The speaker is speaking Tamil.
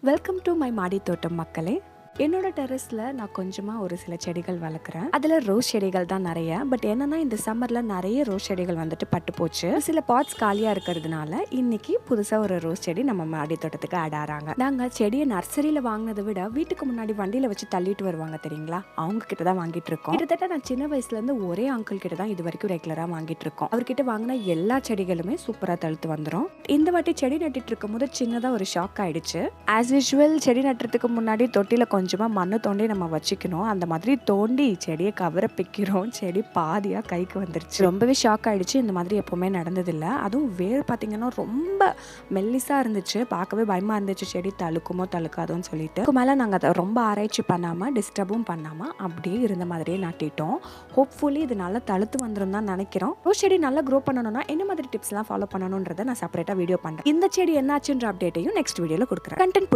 வெல்கம் டு மை மாடி தோட்டம் மக்களே. என்னோட டெரஸில் நான் கொஞ்சமாக ஒரு சில செடிகள் வளர்க்குறேன். அதில் ரோஸ் செடிகள் தான் நிறைய. பட் என்னன்னா இந்த சம்மரில் நிறைய ரோஸ் செடிகள் வந்துட்டு பட்டு போச்சு. சில பாட்ஸ் காலியாக இருக்கிறதுனால இன்னைக்கு புதுசாக ஒரு ரோஸ் செடி நம்ம மாடி தோட்டத்துக்கு ஆட் ஆகிறாங்க. நாங்கள் செடியை நர்சரியில் வாங்கினதை விட வீட்டுக்கு முன்னாடி வண்டியில் வச்சு தள்ளிட்டு வருவாங்க தெரியுங்களா, அவங்க கிட்ட தான் வாங்கிட்டு இருக்கோம். கிட்டத்தட்ட நான் சின்ன வயசுலேருந்து ஒரே அங்கிள் கிட்ட தான் இது வரைக்கும் ரெகுலராக வாங்கிட்டு இருக்கோம். அவர்கிட்ட வாங்கின எல்லா செடிகளுமே சூப்பராக தழுத்து வந்துடும். இந்த வாட்டி செடி நட்டுட்டு இருக்கும் போது சின்னதாக ஒரு ஷாக் ஆயிடுச்சு. ஆஸ் யூஷுவல் செடி நட்டுறதுக்கு முன்னாடி தொட்டியில் கொஞ்சமாக மண்ணு தோண்டி நம்ம வச்சுக்கணும். அந்த மாதிரி தோண்டி செடியை கவரை பிக்கிறோம். செடி பாதியாக கைக்கு வந்துருச்சு. ரொம்பவே ஷாக் ஆயிடுச்சு. இந்த மாதிரி எப்போவுமே நடந்ததில்லை. அதுவும் வேர் பார்த்தீங்கன்னா ரொம்ப மெல்லிஸாக இருந்துச்சு. பார்க்கவே பயமாக இருந்துச்சு செடி தழுக்குமோ தழுக்காதோன்னு சொல்லிட்டு. அதுக்கு மேலே நாங்கள் அதை ரொம்ப ஆராய்ச்சி பண்ணாமல் டிஸ்டர்பும் பண்ணாமல் அப்படியே இருந்த மாதிரியே நட்டிட்டோம். ஹோப்ஃபுல்லி இது நல்லா தழுத்து வந்துடும் தான் நினைக்கிறோம். ரோஸ் செடி நல்லா க்ரோ பண்ணணும்னா என்ன மாதிரி டிப்ஸ்லாம் ஃபாலோ பண்ணணுன்றதை நான் செப்பரேட்டாக வீடியோ பண்ணுறேன். இந்த செடி என்னாச்சுன்ற அப்டேட்டையும் நெக்ஸ்ட் வீடியோவில் கொடுக்குறேன். கண்டென்ட்